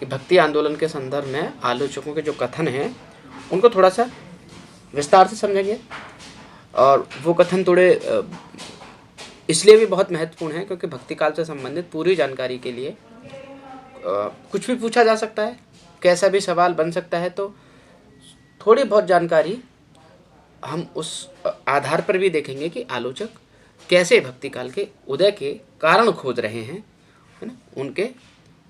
कि भक्ति आंदोलन के संदर्भ में आलोचकों के जो कथन हैं उनको थोड़ा सा विस्तार से समझेंगे। और वो कथन थोड़े इसलिए भी बहुत महत्वपूर्ण है क्योंकि भक्ति काल से संबंधित पूरी जानकारी के लिए कुछ भी पूछा जा सकता है, कैसा भी सवाल बन सकता है। तो थोड़ी बहुत जानकारी हम उस आधार पर भी देखेंगे कि आलोचक कैसे भक्ति काल के उदय के कारण खोज रहे हैं, है ना, उनके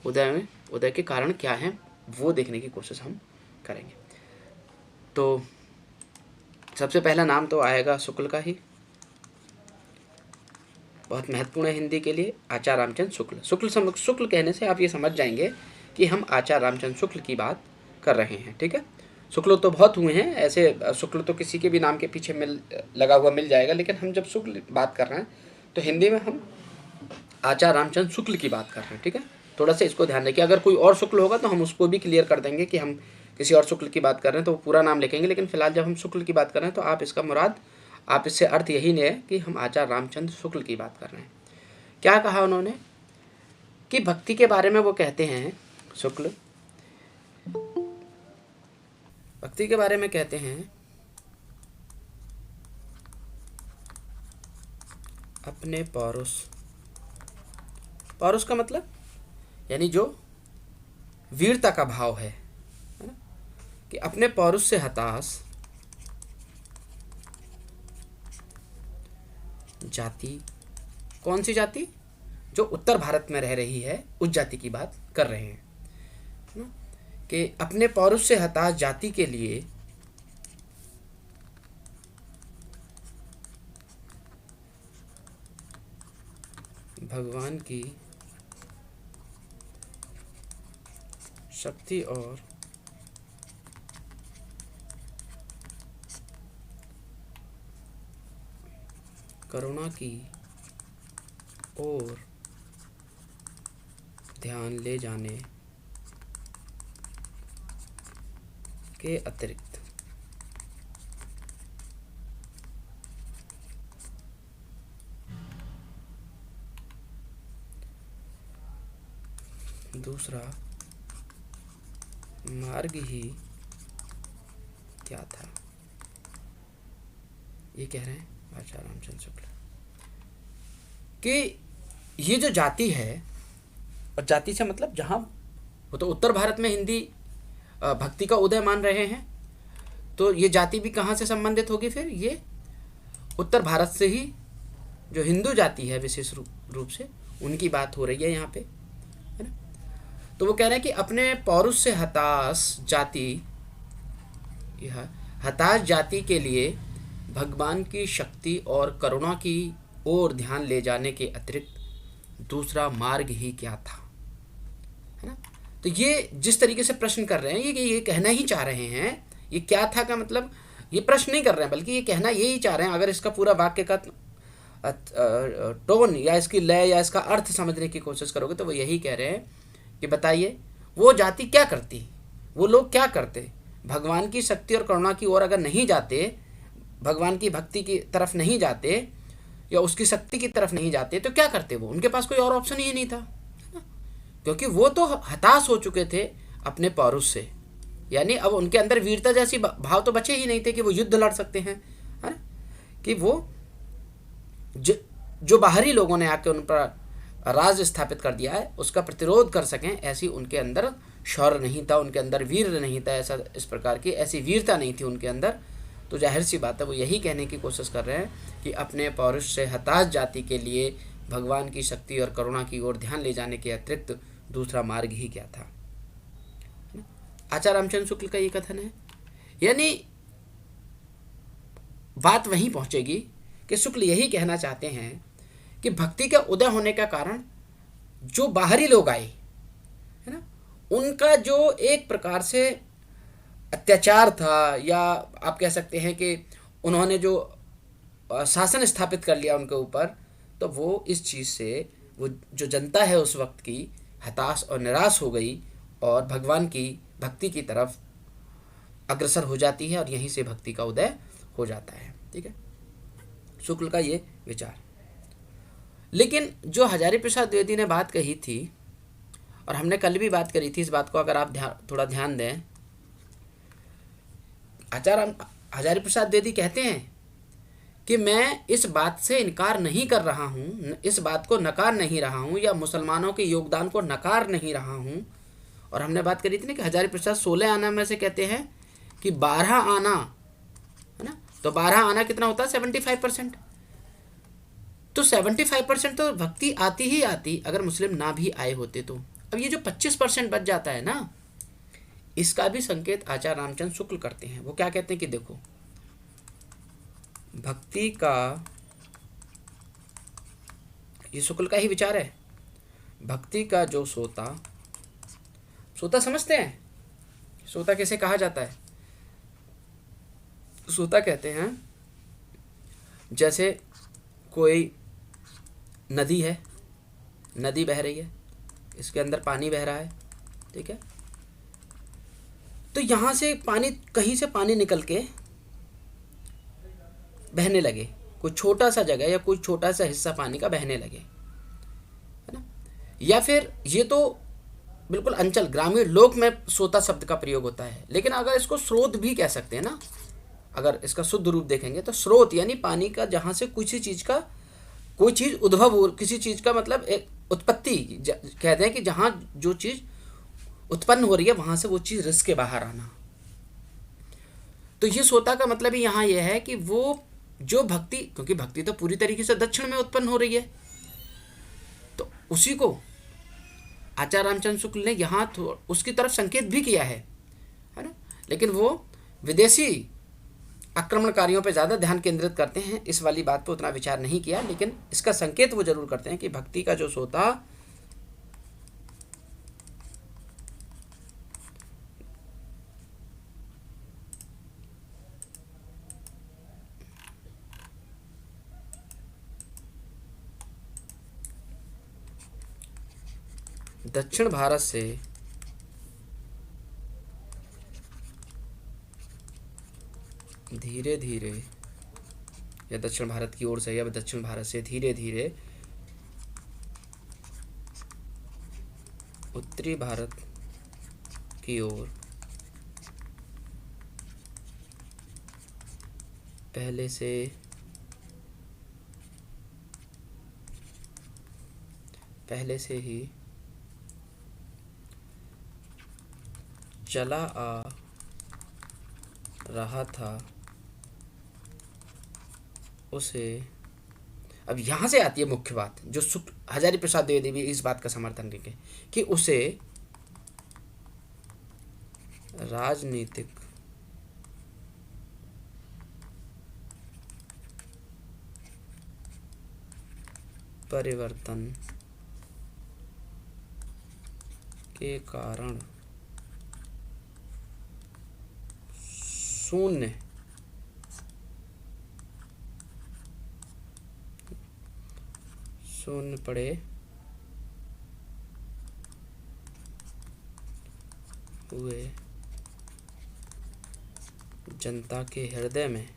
उदय के कारण क्या हैं वो देखने की कोशिश हम करेंगे। तो सबसे पहला नाम तो आएगा शुक्ल का ही, बहुत महत्वपूर्ण है हिंदी के लिए, आचार्य रामचंद्र शुक्ल। शुक्ल कहने से आप ये समझ जाएंगे कि हम आचार्य रामचंद्र शुक्ल की बात कर रहे हैं। ठीक है, शुक्ल तो बहुत हुए हैं, ऐसे शुक्ल तो किसी के भी नाम के पीछे लगा हुआ मिल जाएगा, लेकिन हम जब शुक्ल बात कर रहे हैं तो हिंदी में हम आचार्य रामचंद्र शुक्ल की बात कर रहे हैं। ठीक है, थोड़ा सा इसको ध्यान रखिए। अगर कोई और शुक्ल होगा तो हम उसको भी क्लियर कर देंगे कि हम किसी और शुक्ल की बात कर रहे हैं, तो वो पूरा नाम लिखेंगे। लेकिन फिलहाल जब हम शुक्ल की बात कर रहे हैं तो आप इसका मुराद, आप इससे अर्थ यही नहीं है कि हम आचार्य रामचंद्र शुक्ल की बात कर रहे हैं। क्या कहा उन्होंने कि भक्ति के बारे में वो कहते हैं, शुक्ल भक्ति के बारे में कहते हैं अपने पौरुष का मतलब यानी जो वीरता का भाव है ना, कि अपने पौरुष से हताश जाति, कौन सी जाति, जो उत्तर भारत में रह रही है उस जाति की बात कर रहे हैं ना, कि अपने पौरुष से हताश जाति के लिए भगवान की शक्ति और करुणा की ओर ध्यान ले जाने के अतिरिक्त दूसरा मार्ग ही क्या था, ये कह रहे हैं आचार्य रामचंद्र शुक्ल कि ये जो जाति है, और जाति से मतलब जहाँ वो तो उत्तर भारत में हिंदी भक्ति का उदय मान रहे हैं, तो ये जाति भी कहाँ से संबंधित होगी, फिर ये उत्तर भारत से ही जो हिंदू जाति है विशेष रूप से उनकी बात हो रही है यहाँ पे, है ना। तो वो कह रहे हैं कि अपने पौरुष से हताश जाति के लिए भगवान की शक्ति और करुणा की ओर ध्यान ले जाने के अतिरिक्त दूसरा मार्ग ही क्या था, है ना। तो ये जिस तरीके से प्रश्न कर रहे हैं, ये कहना ही चाह रहे हैं, ये क्या था का मतलब ये प्रश्न नहीं कर रहे हैं बल्कि ये कहना यही चाह रहे हैं। अगर इसका पूरा वाक्य का टोन या इसकी लय या इसका अर्थ समझने की कोशिश करोगे तो वो यही कह रहे हैं कि बताइए वो जाति क्या करती, वो लोग क्या करते, भगवान की शक्ति और करुणा की ओर अगर नहीं जाते, भगवान की भक्ति की तरफ नहीं जाते या उसकी शक्ति की तरफ नहीं जाते तो क्या करते वो, उनके पास कोई और ऑप्शन ही नहीं था, है ना। क्योंकि वो तो हताश हो चुके थे अपने पौरुष से, यानी अब उनके अंदर वीरता जैसी भाव तो बचे ही नहीं थे कि वो युद्ध लड़ सकते हैं, है ना। कि वो जो बाहरी लोगों ने आके उन पर राज स्थापित कर दिया है उसका प्रतिरोध कर सकें, ऐसी उनके अंदर शौर्य नहीं था, उनके अंदर वीर नहीं था, ऐसा इस प्रकार की ऐसी वीरता नहीं थी उनके अंदर। तो जाहिर सी बात है वो यही कहने की कोशिश कर रहे हैं कि अपने पौरुष से हताश जाति के लिए भगवान की शक्ति और करुणा की ओर ध्यान ले जाने के अतिरिक्त दूसरा मार्ग ही क्या था। आचार्य रामचंद्र शुक्ल का ये कथन है, यानी बात वहीं पहुंचेगी कि शुक्ल यही कहना चाहते हैं कि भक्ति का उदय होने का कारण जो बाहरी लोग आए, है ना, उनका जो एक प्रकार से अत्याचार था, या आप कह सकते हैं कि उन्होंने जो शासन स्थापित कर लिया उनके ऊपर, तो वो इस चीज़ से वो जो जनता है उस वक्त की हताश और निराश हो गई और भगवान की भक्ति की तरफ अग्रसर हो जाती है और यहीं से भक्ति का उदय हो जाता है। ठीक है, शुक्ल का ये विचार। लेकिन जो हजारी प्रसाद द्विवेदी ने बात कही थी और हमने कल भी बात करी थी इस बात को, अगर आप थोड़ा ध्यान दें। आचार्य हजारी प्रसाद द्विवेदी कहते हैं कि मैं इस बात से इनकार नहीं कर रहा हूँ, इस बात को नकार नहीं रहा हूँ, या मुसलमानों के योगदान को नकार नहीं रहा हूँ। और हमने बात करी थी ना कि हजारी प्रसाद 16 आना में से कहते हैं कि 12 आना है ना, तो 12 आना कितना होता है? 75%। तो 75% तो भक्ति आती ही आती अगर मुस्लिम ना भी आए होते तो। अब ये जो 25% बच जाता है ना, इसका भी संकेत आचार्य रामचंद्र शुक्ल करते हैं। वो क्या कहते हैं कि देखो, भक्ति का, ये शुक्ल का ही विचार है, भक्ति का जो सोता, सोता समझते हैं सोता कैसे कहा जाता है? सोता कहते हैं जैसे कोई नदी है, नदी बह रही है, इसके अंदर पानी बह रहा है, ठीक है, तो यहाँ से पानी, कहीं से पानी निकल के बहने लगे, कोई छोटा सा जगह या कोई छोटा सा हिस्सा पानी का बहने लगे, है ना। या फिर ये तो बिल्कुल अंचल ग्रामीण लोक में सोता शब्द का प्रयोग होता है, लेकिन अगर इसको स्रोत भी कह सकते हैं ना, अगर इसका शुद्ध रूप देखेंगे तो स्रोत यानी पानी का जहाँ से किसी चीज़ का, कोई चीज़ उद्भव हो, किसी चीज़ का मतलब एक उत्पत्ति कहते हैं कि जहाँ जो चीज़ उत्पन्न हो रही है वहाँ से वो चीज़ रिस के बाहर आना। तो ये सोता का मतलब ही यहाँ यह है कि वो जो भक्ति, क्योंकि भक्ति तो पूरी तरीके से दक्षिण में उत्पन्न हो रही है, तो उसी को आचार्य रामचंद्र शुक्ल ने यहाँ उसकी तरफ संकेत भी किया है ना। लेकिन वो विदेशी आक्रमणकारियों पर ज़्यादा ध्यान केंद्रित करते हैं, इस वाली बात पर उतना विचार नहीं किया, लेकिन इसका संकेत वो जरूर करते हैं कि भक्ति का जो सोता दक्षिण भारत से धीरे धीरे, या दक्षिण भारत की ओर से, या दक्षिण भारत से धीरे धीरे उत्तरी भारत की ओर पहले से ही चला आ रहा था, उसे, अब यहाँ से आती है मुख्य बात, जो हजारी प्रसाद द्विवेदी भी इस बात का समर्थन करेंगे कि उसे राजनीतिक परिवर्तन के कारण शून्य पड़े हुए जनता के हृदय में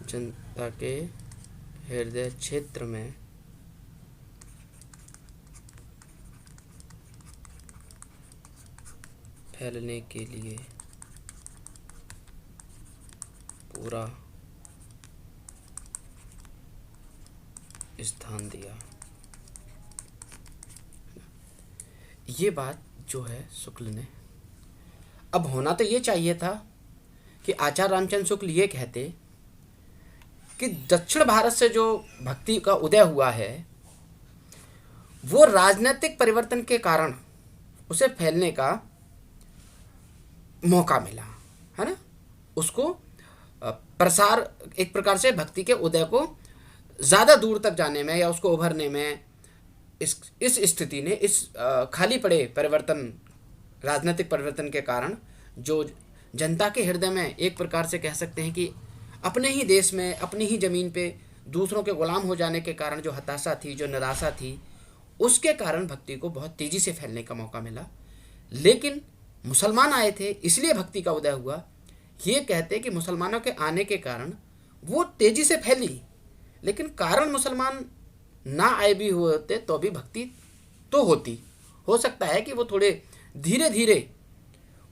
जनता के हृदय क्षेत्र में फैलने के लिए पूरा स्थान दिया। ये बात जो है शुक्ल ने, अब होना तो ये चाहिए था कि आचार्य रामचंद्र शुक्ल ये कहते कि दक्षिण भारत से जो भक्ति का उदय हुआ है वो राजनीतिक परिवर्तन के कारण उसे फैलने का मौका मिला, है ना। उसको प्रसार, एक प्रकार से भक्ति के उदय को ज़्यादा दूर तक जाने में या उसको उभरने में इस स्थिति ने, इस खाली पड़े परिवर्तन, राजनीतिक परिवर्तन के कारण जो जनता के हृदय में एक प्रकार से कह सकते हैं कि अपने ही देश में, अपनी ही ज़मीन पे दूसरों के गुलाम हो जाने के कारण जो हताशा थी, जो निराशा थी, उसके कारण भक्ति को बहुत तेजी से फैलने का मौका मिला। लेकिन मुसलमान आए थे इसलिए भक्ति का उदय हुआ। ये कहते कि मुसलमानों के आने के कारण वो तेजी से फैली, लेकिन कारण मुसलमान ना आए भी हुए होते तो भी भक्ति तो होती। हो सकता है कि वो थोड़े धीरे धीरे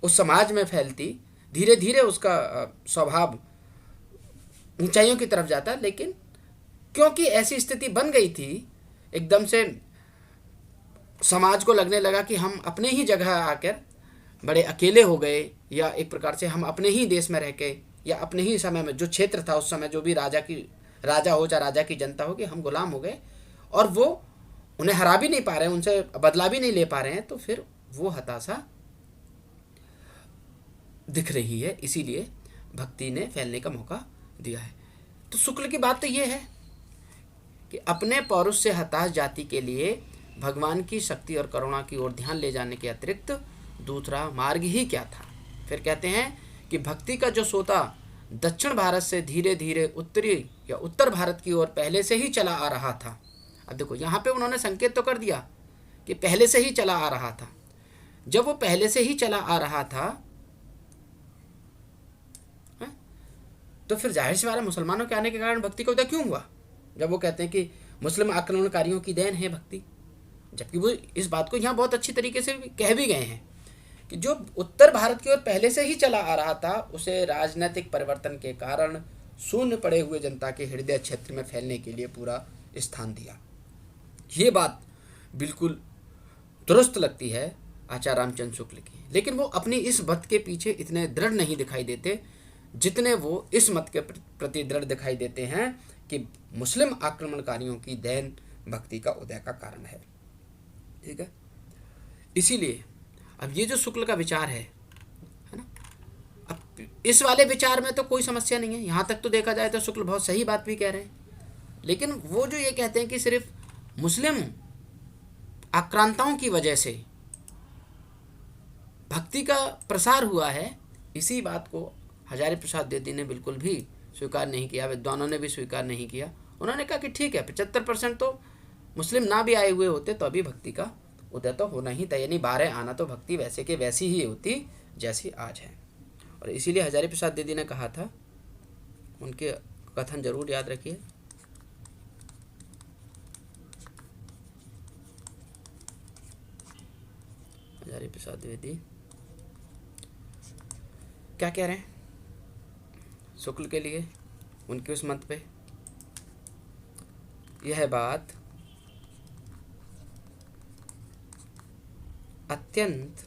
उस समाज में फैलती, धीरे धीरे उसका स्वभाव ऊंचाइयों की तरफ जाता, लेकिन क्योंकि ऐसी स्थिति बन गई थी, एकदम से समाज को लगने लगा कि हम अपने ही जगह आकर बड़े अकेले हो गए, या एक प्रकार से हम अपने ही देश में रह के, या अपने ही समय में जो क्षेत्र था उस समय, जो भी राजा हो चाहे राजा की जनता हो, कि हम गुलाम हो गए और वो उन्हें हरा भी नहीं पा रहे हैं, उनसे बदला भी नहीं ले पा रहे हैं। तो फिर वो हताशा दिख रही है, इसीलिए भक्ति ने फैलने का मौका दिया है। तो शुक्ल की बात तो ये है कि अपने पौरुष से हताश जाति के लिए भगवान की शक्ति और करुणा की ओर ध्यान ले जाने के अतिरिक्त दूसरा मार्ग ही क्या था। फिर कहते हैं कि भक्ति का जो सोता दक्षिण भारत से धीरे धीरे उत्तरी या उत्तर भारत की ओर पहले से ही चला आ रहा था। अब देखो यहाँ पे उन्होंने संकेत तो कर दिया कि पहले से ही चला आ रहा था। जब वो पहले से ही चला आ रहा था तो फिर जाहिर सी बात है मुसलमानों के आने के कारण भक्ति का उदय क्यों हुआ। जब वो कहते हैं कि मुस्लिम आक्रमणकारियों की देन है भक्ति, जबकि वो इस बात को यहाँ बहुत अच्छी तरीके से कह भी गए हैं कि जो उत्तर भारत की ओर पहले से ही चला आ रहा था उसे राजनीतिक परिवर्तन के कारण शून्य पड़े हुए जनता के हृदय क्षेत्र में फैलने के लिए पूरा स्थान दिया। ये बात बिल्कुल दुरुस्त लगती है आचार्य रामचंद्र शुक्ल की, लेकिन वो अपनी इस मत के पीछे इतने दृढ़ नहीं दिखाई देते जितने वो इस मत के प्रति दृढ़ दिखाई देते हैं कि मुस्लिम आक्रमणकारियों की देन भक्ति का उदय का कारण है। ठीक है, इसीलिए अब ये जो शुक्ल का विचार है ना, अब इस वाले विचार में तो कोई समस्या नहीं है। यहाँ तक तो देखा जाए तो शुक्ल बहुत सही बात भी कह रहे हैं, लेकिन वो जो ये कहते हैं कि सिर्फ मुस्लिम आक्रांताओं की वजह से भक्ति का प्रसार हुआ है, इसी बात को हजारी प्रसाद द्विवेदी ने बिल्कुल भी स्वीकार नहीं किया, विद्वानों ने भी स्वीकार नहीं किया। उन्होंने कहा कि ठीक है 75% तो मुस्लिम ना भी आए हुए होते तो अभी भक्ति का उदय तो होना ही था, यानी 12 आना तो भक्ति वैसे के वैसी ही होती जैसी आज है। और इसीलिए हजारी प्रसाद द्विवेदी ने कहा था, उनके कथन जरूर याद रखिए, हजारी प्रसाद द्विवेदी क्या कह रहे हैं शुक्ल के लिए, उनके उस मत पे, यह बात अत्यंत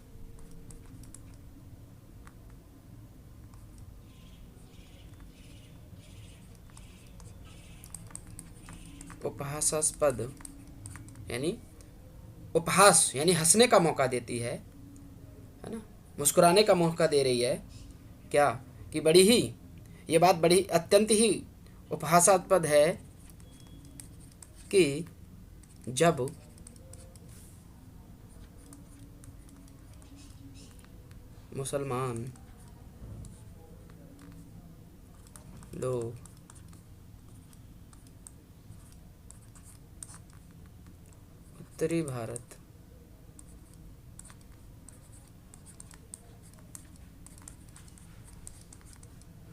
उपहासास्पद, यानी उपहास यानी हंसने का मौका देती है ना, मुस्कुराने का मौका दे रही है। क्या कि बड़ी ही ये बात बड़ी अत्यंत ही उपहासास्पद है कि जब मुसलमान लोग उत्तरी भारत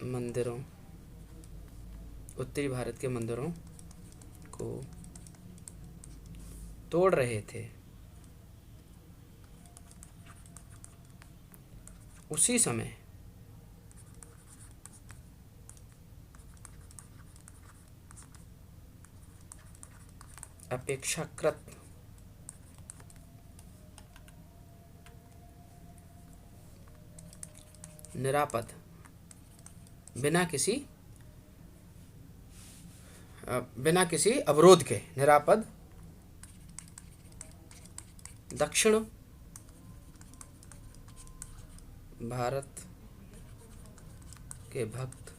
मंदिरों, उत्तरी भारत के मंदिरों को तोड़ रहे थे, उसी समय अपेक्षाकृत निरापद, बिना किसी अवरोध के निरापद दक्षिण भारत के भक्त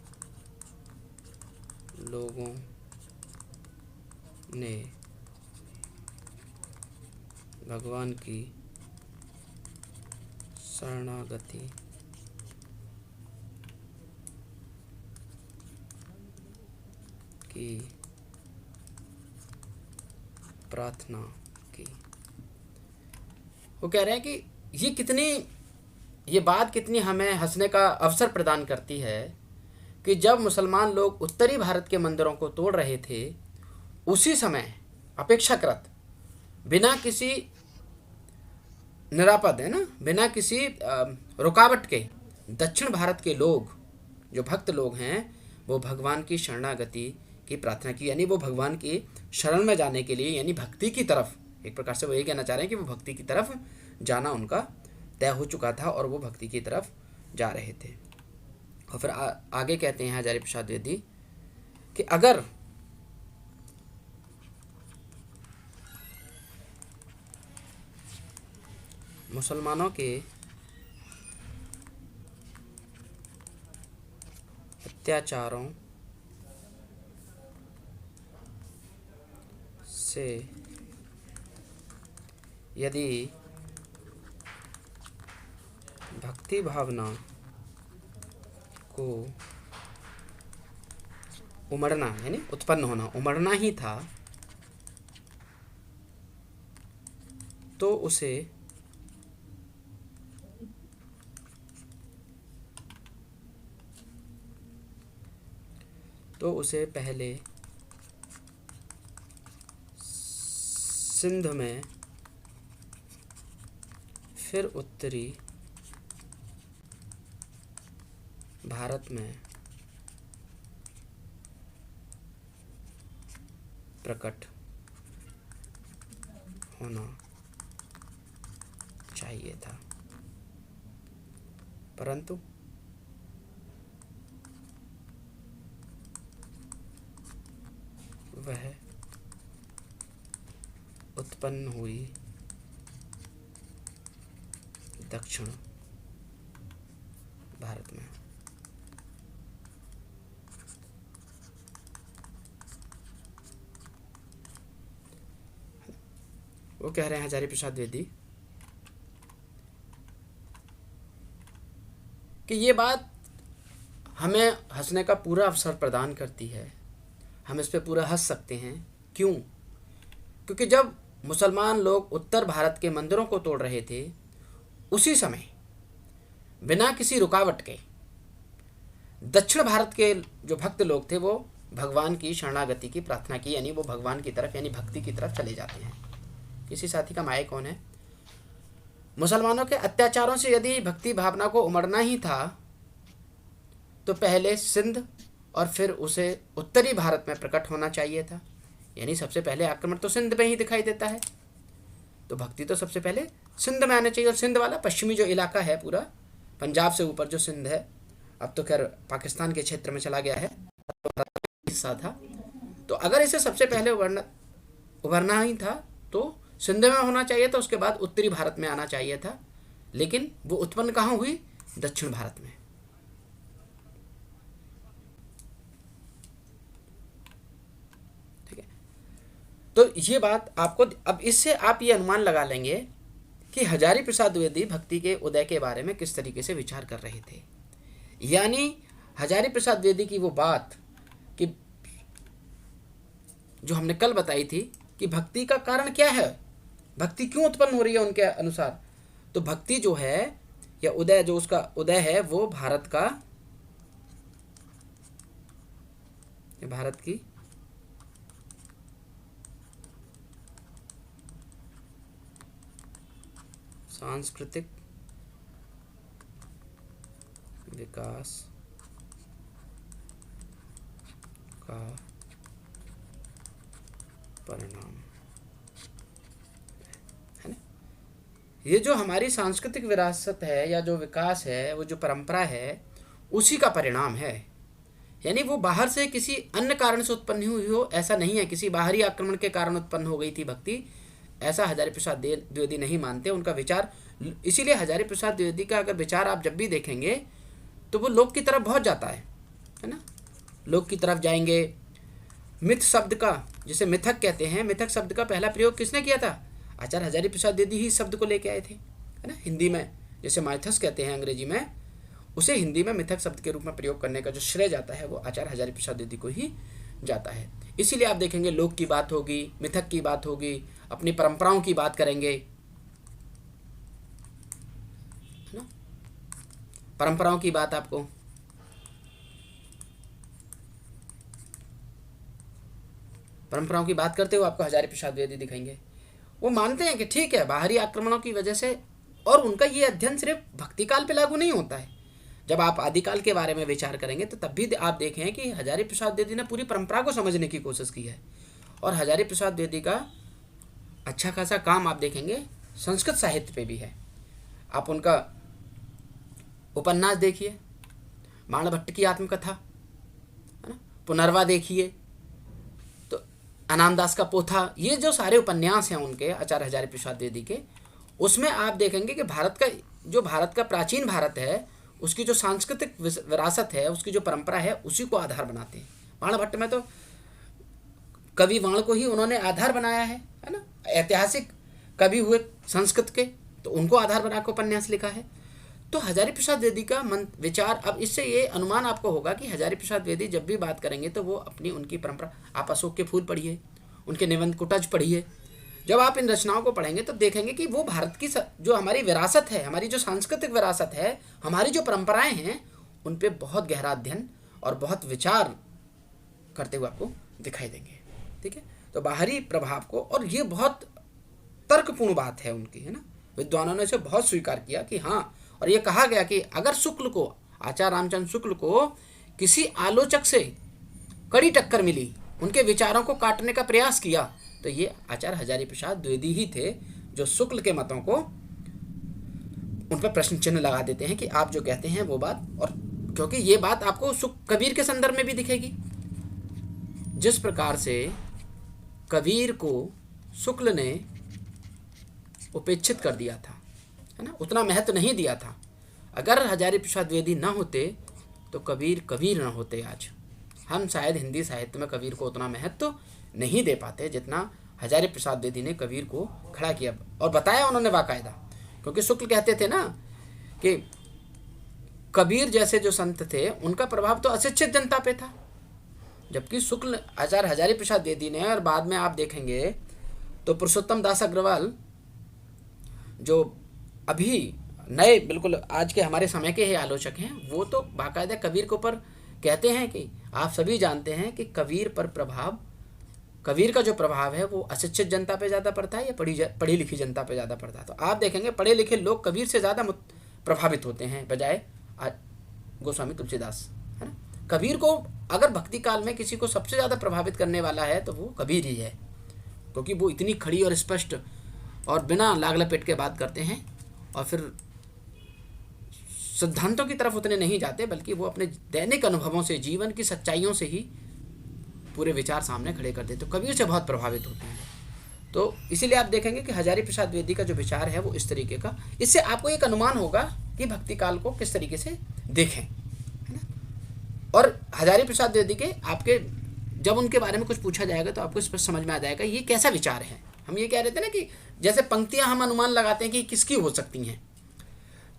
लोगों ने भगवान की शरणागति की प्रार्थना की। वो कह रहे हैं कि ये बात कितनी हमें हंसने का अवसर प्रदान करती है कि जब मुसलमान लोग उत्तरी भारत के मंदिरों को तोड़ रहे थे, उसी समय अपेक्षाकृत बिना किसी निरापद है ना, बिना किसी रुकावट के दक्षिण भारत के लोग, जो भक्त लोग हैं, वो भगवान की शरणागति की प्रार्थना की। यानी वो भगवान की शरण में जाने के लिए, यानी भक्ति की तरफ, एक प्रकार से वो ये कहना चाह रहे हैं कि वो भक्ति की तरफ जाना उनका तय हो चुका था और वो भक्ति की तरफ जा रहे थे। और फिर आगे कहते हैं हजारी प्रसाद द्विवेदी कि अगर मुसलमानों के अत्याचारों से यदि भक्ति भावना को उमड़ना, यानी उत्पन्न होना, उमड़ना ही था, तो उसे पहले सिंध में, फिर उत्तरी भारत में प्रकट होना चाहिए था, परंतु वह उत्पन्न हुई दक्षिण भारत में। वो कह रहे हैं हजारी प्रसाद द्विवेदी कि ये बात हमें हंसने का पूरा अवसर प्रदान करती है, हम इस पे पूरा हंस सकते हैं। क्यों? क्योंकि जब मुसलमान लोग उत्तर भारत के मंदिरों को तोड़ रहे थे, उसी समय बिना किसी रुकावट के दक्षिण भारत के जो भक्त लोग थे वो भगवान की शरणागति की प्रार्थना की, यानी वो भगवान की तरफ, यानी भक्ति की तरफ चले जाते हैं। किसी साथी का माए कौन है? मुसलमानों के अत्याचारों से यदि भक्ति भावना को उमड़ना ही था, तो पहले सिंध और फिर उसे उत्तरी भारत में प्रकट होना चाहिए था। यानी सबसे पहले आक्रमण तो सिंध में ही दिखाई देता है, तो भक्ति तो सबसे पहले सिंध में आना चाहिए। और सिंध वाला पश्चिमी जो इलाका है, पूरा पंजाब से ऊपर जो सिंध है, अब तो खैर पाकिस्तान के क्षेत्र में चला गया है, हिस्सा था। तो अगर इसे सबसे पहले उभरना ही था तो सिंध में होना चाहिए था, उसके बाद उत्तरी भारत में आना चाहिए था। लेकिन वो उत्पन्न कहाँ हुई? दक्षिण भारत में। ठीक है, तो ये बात आपको, अब इससे आप ये अनुमान लगा लेंगे कि हजारी प्रसाद द्विवेदी भक्ति के उदय के बारे में किस तरीके से विचार कर रहे थे। यानी हजारी प्रसाद द्विवेदी की वो बात कि जो हमने कल बताई थी कि भक्ति का कारण क्या है, भक्ति क्यों उत्पन्न हो रही है उनके अनुसार, तो भक्ति जो है या उदय, जो उसका उदय है, वो भारत की सांस्कृतिक विकास का परिणाम है ना। ये जो हमारी सांस्कृतिक विरासत है या जो विकास है, वो जो परंपरा है, उसी का परिणाम है। यानी वो बाहर से किसी अन्य कारण से उत्पन्न हुई हो, ऐसा नहीं है। किसी बाहरी आक्रमण के कारण उत्पन्न हो गई थी भक्ति, ऐसा हजारी प्रसाद द्विवेदी नहीं मानते। उनका विचार, इसीलिए हजारी प्रसाद द्विवेदी का अगर विचार आप जब भी देखेंगे तो वो लोक की तरफ बहुत जाता है ना। लोक की तरफ जाएंगे। मिथ शब्द का, जिसे मिथक कहते हैं, मिथक शब्द का पहला प्रयोग किसने किया था? आचार्य हजारी प्रसाद द्विवेदी ही शब्द को लेके आए थे, है ना। हिंदी में जैसे माइथस कहते हैं अंग्रेजी में, उसे हिंदी में मिथक शब्द के रूप में प्रयोग करने का जो श्रेय जाता है वो आचार्य हजारी प्रसाद द्विवेदी को ही जाता है। इसीलिए आप देखेंगे लोक की बात होगी, मिथक की बात होगी, अपनी परंपराओं की बात करेंगे, है ना। परंपराओं की बात आपको परंपराओं की बात करते हुए आपको हजारी प्रसाद द्विवेदी दिखाएंगे। वो मानते हैं कि ठीक है, बाहरी आक्रमणों की वजह से, और उनका ये अध्ययन सिर्फ भक्ति काल पे लागू नहीं होता है। जब आप आदिकाल के बारे में विचार करेंगे तो तब भी आप देखें कि हजारी प्रसाद द्विवेदी ने पूरी परंपरा को समझने की कोशिश की है। और हजारी प्रसाद द्विवेदी का अच्छा खासा काम आप देखेंगे संस्कृत साहित्य पे भी है। आप उनका उपन्यास देखिए, बाणभट्ट की आत्मकथा, है ना, पुनर्वा देखिए, तो अनामदास का पोथा, ये जो सारे उपन्यास हैं उनके आचार्य हजारी प्रसाद द्विवेदी के, उसमें आप देखेंगे कि भारत का प्राचीन भारत है, उसकी जो सांस्कृतिक विरासत है, उसकी जो परंपरा है, उसी को आधार बनाते हैं। बाणभट्ट में तो कवि वाण को ही उन्होंने आधार बनाया है ना। ऐतिहासिक कवि हुए संस्कृत के, तो उनको आधार बनाकर उपन्यास लिखा है। तो हजारी प्रसाद द्विवेदी का विचार, अब इससे ये अनुमान आपको होगा कि हजारी प्रसाद द्विवेदी जब भी बात करेंगे तो वो उनकी परंपरा, आप अशोक के फूल पढ़िए, उनके निबंध कुटज पढ़िए, जब आप इन रचनाओं को पढ़ेंगे तो देखेंगे कि वो भारत की जो हमारी विरासत है, हमारी जो सांस्कृतिक विरासत है, हमारी जो परंपराएं हैं, उन पे बहुत गहरा अध्ययन और बहुत विचार करते हुए आपको दिखाई देंगे। ठीक है, तो बाहरी प्रभाव को, और ये बहुत तर्कपूर्ण बात है उनकी, है ना। विद्वानों ने इसे बहुत स्वीकार किया कि हाँ, और ये कहा गया कि अगर शुक्ल को, आचार्य रामचंद्र शुक्ल को किसी आलोचक से कड़ी टक्कर मिली, उनके विचारों को काटने का प्रयास किया, तो ये आचार्य हजारी प्रसाद द्विवेदी ही थे जो शुक्ल के मतों को, उन पर प्रश्न चिन्ह लगा देते हैं कि आप जो कहते हैं वो बात, और क्योंकि ये बात आपको कबीर के संदर्भ में भी दिखेगी। जिस प्रकार से कबीर को शुक्ल ने उपेक्षित कर दिया था, है ना, उतना महत्व नहीं दिया था। अगर हजारी प्रसाद द्विवेदी ना होते तो कबीर ना होते। आज हम शायद हिंदी साहित्य में कबीर को उतना महत्व नहीं दे पाते जितना हजारी प्रसाद द्विवेदी ने कबीर को खड़ा किया और बताया उन्होंने बाकायदा। क्योंकि शुक्ल कहते थे ना कि कबीर जैसे जो संत थे उनका प्रभाव तो अशिक्षित जनता पे था, जबकि शुक्ल आचार्य हजारी प्रसाद द्विवेदी ने, और बाद में आप देखेंगे तो पुरुषोत्तम दास अग्रवाल जो अभी नए बिल्कुल आज के हमारे समय के ही आलोचक हैं, वो तो बाकायदा कबीर के ऊपर कहते हैं कि आप सभी जानते हैं कि कबीर का जो प्रभाव है वो अशिक्षित जनता पे ज़्यादा पड़ता है या पढ़ी लिखी जनता पे ज़्यादा पड़ता है। तो आप देखेंगे पढ़े लिखे लोग कबीर से ज़्यादा प्रभावित होते हैं बजाय गोस्वामी तुलसीदास, है ना। कबीर को अगर भक्ति काल में किसी को सबसे ज़्यादा प्रभावित करने वाला है तो वो कबीर ही है, क्योंकि वो इतनी खड़ी और स्पष्ट और बिना लाग लपेट के बात करते हैं, और फिर सिद्धांतों की तरफ उतने नहीं जाते, बल्कि वो अपने दैनिक अनुभवों से, जीवन की सच्चाइयों से ही पूरे विचार सामने खड़े कर देते। तो कबीर से बहुत प्रभावित होते हैं। तो इसीलिए आप देखेंगे कि हजारी प्रसाद द्विवेदी का जो विचार है वो इस तरीके का, इससे आपको एक अनुमान होगा कि भक्ति काल को किस तरीके से देखें, है ना। और हजारी प्रसाद द्विवेदी के आपके जब उनके बारे में कुछ पूछा जाएगा तो आपको स्पष्ट समझ में आ जाएगा ये कैसा विचार है। हम ये कह रहे थे ना कि जैसे पंक्तियां हम अनुमान लगाते हैं कि किसकी हो सकती हैं,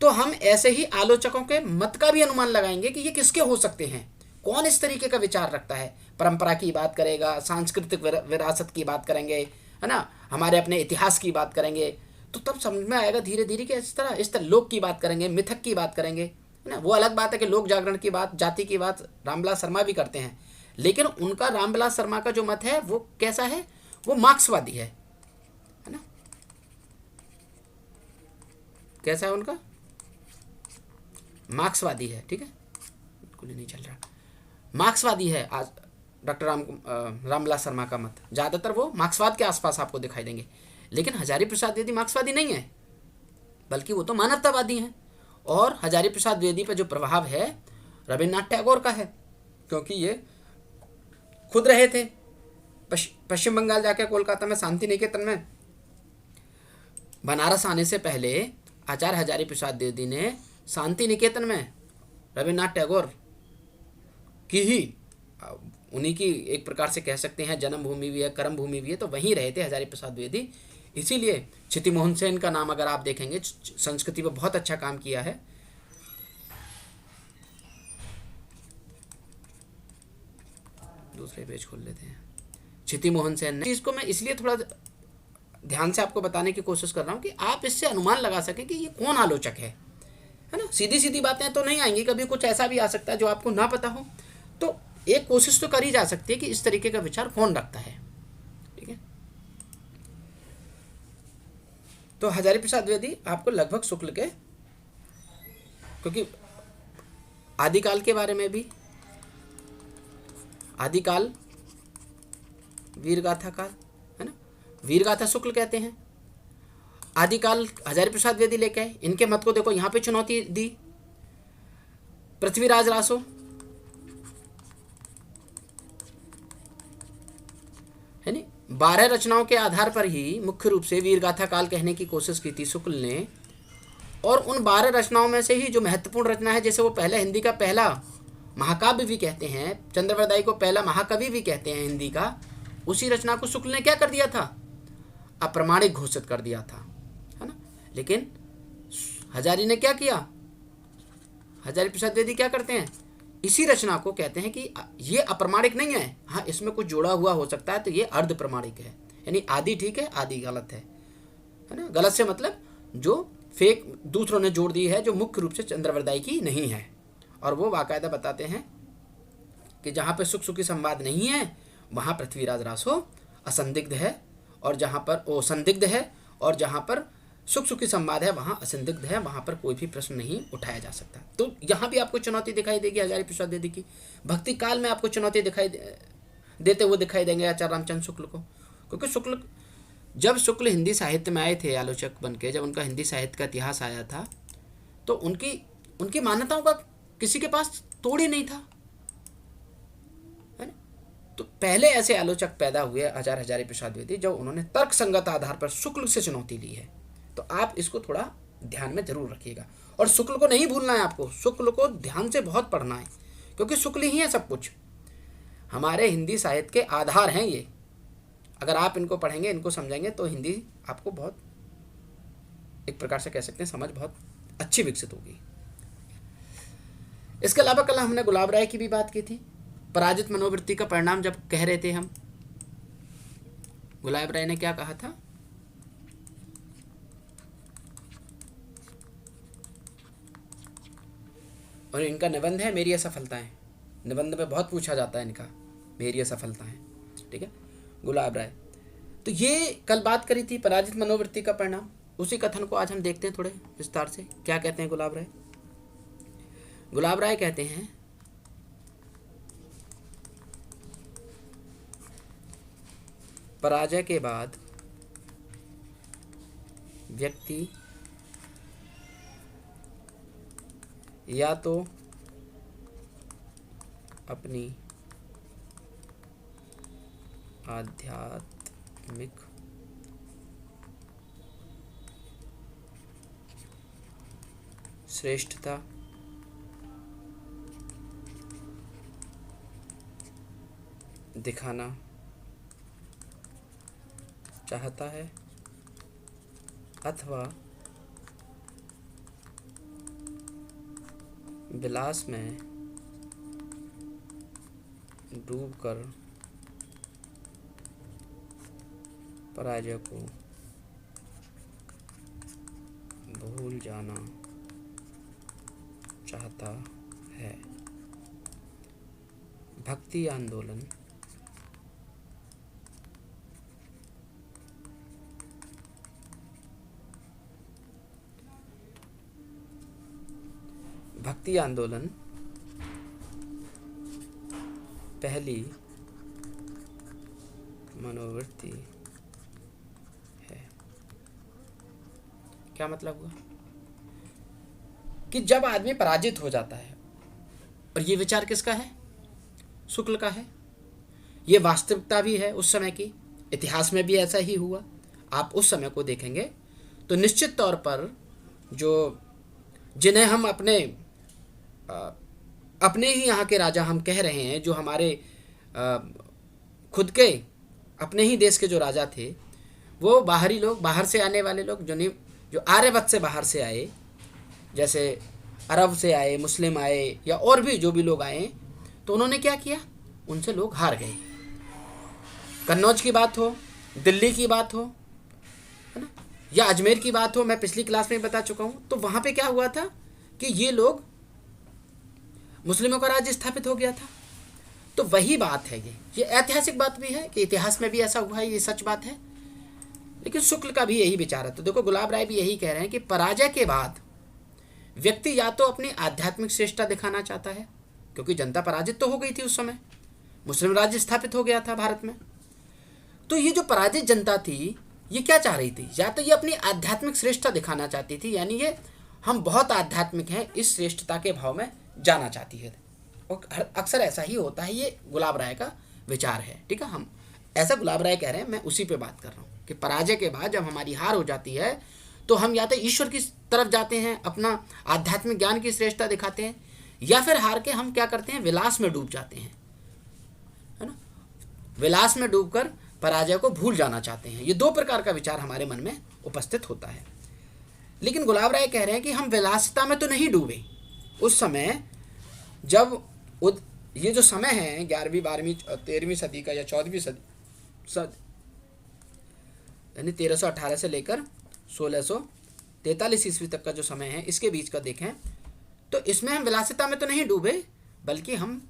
तो हम ऐसे ही आलोचकों के मत का भी अनुमान लगाएंगे कि ये किसके हो सकते हैं, कौन इस तरीके का विचार रखता है। परंपरा की बात करेगा, सांस्कृतिक विरासत की बात करेंगे, है ना, हमारे अपने इतिहास की बात करेंगे, तो तब समझ में आएगा धीरे धीरे कि इस तरह लोक की बात करेंगे, मिथक की बात करेंगे, है ना। वो अलग बात है कि लोक जागरण की बात, जाति की बात रामविलास शर्मा भी करते हैं, लेकिन उनका रामविलास शर्मा का जो मत है वो कैसा है, वो मार्क्सवादी है ना। कैसा है उनका, मार्क्सवादी है, ठीक है, बिल्कुल नहीं चल रहा, मार्क्सवादी है। आज डॉक्टर रामविलास शर्मा का मत ज़्यादातर वो मार्क्सवाद के आसपास आपको दिखाई देंगे, लेकिन हजारी प्रसाद द्विवेदी मार्क्सवादी नहीं है, बल्कि वो तो मानवतावादी हैं। और हजारी प्रसाद द्विवेदी पर जो प्रभाव है रविन्द्रनाथ टैगोर का है, क्योंकि ये खुद रहे थे पश्चिम बंगाल जाके कोलकाता में शांति निकेतन में। बनारस आने से पहले आचार्य हजारी प्रसाद द्विवेदी ने शांति निकेतन में रविन्द्रनाथ टैगोर की ही, उन्हीं की एक प्रकार से कह सकते हैं जन्मभूमि भी है, कर्म भूमि भी है, तो वहीं रहे थे हजारी प्रसाद द्विवेदी। इसीलिए क्षिति मोहन सेन का नाम अगर आप देखेंगे, संस्कृति पर बहुत अच्छा काम किया है। दूसरे पेज खोल लेते हैं। क्षिति मोहन सेन ने। इसको मैं इसलिए थोड़ा ध्यान से आपको बताने की कोशिश कर रहा हूँ कि आप इससे अनुमान लगा सकें कि ये कौन आलोचक है ना। सीधी सीधी बातें तो नहीं आएंगी, कभी कुछ ऐसा भी आ सकता है जो आपको ना पता हो, तो एक कोशिश तो करी जा सकती है कि इस तरीके का विचार कौन रखता है। ठीक है, तो हजारी प्रसाद द्विवेदी आपको लगभग शुक्ल के, क्योंकि आदिकाल के बारे में भी, आदिकाल वीरगाथा काल है ना, वीरगाथा शुक्ल कहते हैं। आदिकाल हजारी प्रसाद द्विवेदी लेके आए, इनके मत को देखो यहाँ पे चुनौती दी पृथ्वीराज रासो, है नी। 12 रचनाओं के आधार पर ही मुख्य रूप से वीरगाथा काल कहने की कोशिश की थी शुक्ल ने, और उन 12 रचनाओं में से ही जो महत्वपूर्ण रचना है, जैसे वो पहला हिंदी का पहला महाकाव्य भी कहते हैं, चंद्रवरदाई को पहला महाकवि भी कहते हैं हिंदी का, उसी रचना को शुक्ल ने क्या कर दिया था, अप्रमाणिक घोषित कर दिया था, है ना। लेकिन हजारी ने क्या किया, हजारी प्रसाद द्विवेदी क्या करते हैं, इसी रचना को कहते हैं कि ये अप्रमाणिक नहीं है, हाँ इसमें कुछ जोड़ा हुआ हो सकता है, तो ये अर्ध प्रमाणिक है, यानी आदि ठीक है आदि गलत है ना। गलत से मतलब जो फेक दूसरों ने जोड़ दी है, जो मुख्य रूप से चंद्रवरदाई की नहीं है। और वो बाकायदा बताते हैं कि जहाँ पर सुख सुखी संवाद नहीं है वहाँ पृथ्वीराज रासो असंदिग्ध है, और जहाँ पर वो संदिग्ध है, और जहाँ पर सुख सुखी संवाद है वहाँ असंदिग्ध है, वहाँ पर कोई भी प्रश्न नहीं उठाया जा सकता। तो यहाँ भी आपको चुनौती दिखाई देगी हजारी प्रसाद द्विवेदी की। भक्ति काल में आपको चुनौती दिखाई देते हुए दिखाई देंगे आचार्य रामचंद्र शुक्ल को, क्योंकि शुक्ल जब शुक्ल हिंदी साहित्य में आए थे आलोचक बन के, जब उनका हिंदी साहित्य का इतिहास आया था, तो उनकी मान्यताओं का किसी के पास तोड़ ही नहीं था, है ना। तो पहले ऐसे आलोचक पैदा हुए आचार्य हजारी प्रसाद द्विवेदी, जब उन्होंने तर्क संगत आधार पर शुक्ल से चुनौती ली है। तो आप इसको थोड़ा ध्यान में जरूर रखिएगा, और शुक्ल को नहीं भूलना है आपको, शुक्ल को ध्यान से बहुत पढ़ना है, क्योंकि शुक्ल ही है सब कुछ, हमारे हिंदी साहित्य के आधार हैं ये। अगर आप इनको पढ़ेंगे, इनको समझेंगे, तो हिंदी आपको बहुत, एक प्रकार से कह सकते हैं, समझ बहुत अच्छी विकसित होगी। इसके अलावा कल हमने गुलाब राय की भी बात की थी, पराजित मनोवृत्ति का परिणाम जब कह रहे थे हम, गुलाब राय ने क्या कहा था, और इनका निबंध है मेरी असफलताएं, निबंध में बहुत पूछा जाता है इनका, मेरी असफलताएं, ठीक है, गुलाब राय। तो ये कल बात करी थी पराजित मनोवृत्ति का परिणाम, उसी कथन को आज हम देखते हैं थोड़े विस्तार से। क्या कहते हैं गुलाब राय? गुलाब राय कहते हैं पराजय के बाद व्यक्ति या तो अपनी आध्यात्मिक श्रेष्ठता दिखाना चाहता है, अथवा विलास में डूबकर पराजय को भूल जाना चाहता है। भक्ति आंदोलन पहली मनोवृत्ति है। क्या मतलब हुआ कि जब आदमी पराजित हो जाता है, और ये विचार किसका है? शुक्ल का है। ये वास्तविकता भी है उस समय की, इतिहास में भी ऐसा ही हुआ। आप उस समय को देखेंगे तो निश्चित तौर पर जिन्हें हम अपने ही यहाँ के राजा हम कह रहे हैं, जो हमारे खुद के अपने ही देश के जो राजा थे, वो बाहरी लोग, बाहर से आने वाले लोग, जो आर्यवत से बाहर से आए, जैसे अरब से आए, मुस्लिम आए, या और भी जो भी लोग आए, तो उन्होंने क्या किया, उनसे लोग हार गए। कन्नौज की बात हो, दिल्ली की बात हो, है ना, या अजमेर की बात हो, मैं पिछली क्लास में बता चुका हूँ, तो वहाँ पे क्या हुआ था कि ये लोग, मुस्लिमों का राज्य स्थापित हो गया था। तो वही बात है, ये ऐतिहासिक बात भी है कि इतिहास में भी ऐसा हुआ है, ये सच बात है। लेकिन शुक्ल का भी यही विचार है। तो देखो गुलाब राय भी यही कह रहे हैं कि पराजय के बाद व्यक्ति या तो अपनी आध्यात्मिक श्रेष्ठता दिखाना चाहता है, क्योंकि जनता पराजित तो हो गई थी उस समय, मुस्लिम राज्य स्थापित हो गया था भारत में। तो ये जो पराजित जनता थी, ये क्या चाह रही थी, या तो ये अपनी आध्यात्मिक श्रेष्ठता दिखाना चाहती थी, यानी ये हम बहुत आध्यात्मिक हैं, इस श्रेष्ठता के भाव में जाना चाहती है। और अक्सर ऐसा ही होता है, ये गुलाब राय का विचार है। ठीक है, हम ऐसा गुलाब राय कह रहे हैं, मैं उसी पे बात कर रहा हूँ कि पराजय के बाद जब हमारी हार हो जाती है तो हम या तो ईश्वर की तरफ जाते हैं, अपना आध्यात्मिक ज्ञान की श्रेष्ठता दिखाते हैं, या फिर हार के हम क्या करते हैं, विलास में डूब जाते हैं, है ना, विलास में डूबकर पराजय को भूल जाना चाहते हैं। ये दो प्रकार का विचार हमारे मन में उपस्थित होता है। लेकिन गुलाब राय कह रहे हैं कि हम विलासिता में तो नहीं डूबे। उस समय जब ये जो समय है 11वीं 12वीं 13वीं सदी का या 14वीं सदी यानी 1318 से लेकर 1643 ईस्वी तक का जो समय है, इसके बीच का देखें तो इसमें हम विलासिता में तो नहीं डूबे, बल्कि हम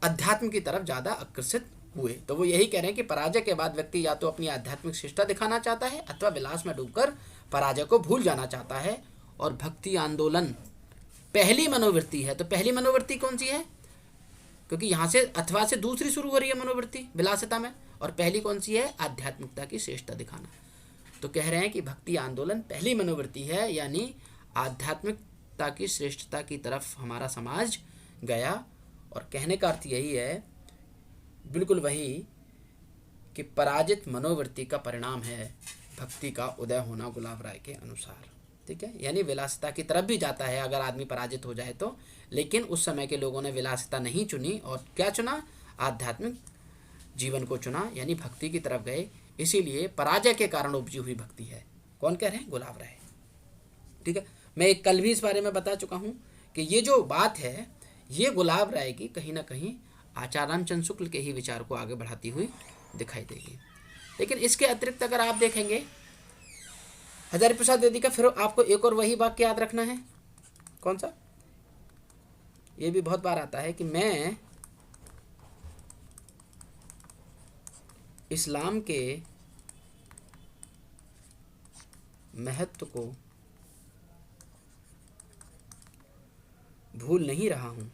अध्यात्म की तरफ ज़्यादा आकर्षित हुए। तो वो यही कह रहे हैं कि पराजय के बाद व्यक्ति या तो अपनी आध्यात्मिक श्रेष्ठता दिखाना चाहता है, अथवा विलास में डूबकर पराजय को भूल जाना चाहता है। और भक्ति आंदोलन पहली मनोवृत्ति है। तो पहली मनोवृत्ति कौन सी है, क्योंकि यहाँ से अथवा से दूसरी शुरू हो रही है मनोवृत्ति विलासिता में, और पहली कौन सी है, आध्यात्मिकता की श्रेष्ठता दिखाना। तो कह रहे हैं कि भक्ति आंदोलन पहली मनोवृत्ति है, यानी आध्यात्मिकता की श्रेष्ठता की तरफ हमारा समाज गया। और कहने का अर्थ यही है, बिल्कुल वही, कि पराजित मनोवृत्ति का परिणाम है भक्ति का उदय होना, गुलाब राय के अनुसार। ठीक है, यानी विलासिता की तरफ भी जाता है अगर आदमी पराजित हो जाए तो, लेकिन उस समय के लोगों ने विलासिता नहीं चुनी और क्या चुना, आध्यात्मिक जीवन को चुना, यानी भक्ति की तरफ गए। इसीलिए पराजय के कारण उपजी हुई भक्ति है। कौन कह रहे हैं, गुलाब राय। ठीक है, मैं एक कल भी इस बारे में बता चुका हूँ कि ये जो बात है, ये गुलाब राय की कहीं ना कहीं आचार्य रामचंद्र शुक्ल के ही विचार को आगे बढ़ाती हुई दिखाई देगी। लेकिन इसके अतिरिक्त अगर आप देखेंगे हजारी प्रसाद द्विवेदी का, फिर आपको एक और वही वाक्य याद रखना है। कौन सा, ये भी बहुत बार आता है कि मैं इस्लाम के महत्व को भूल नहीं रहा हूं,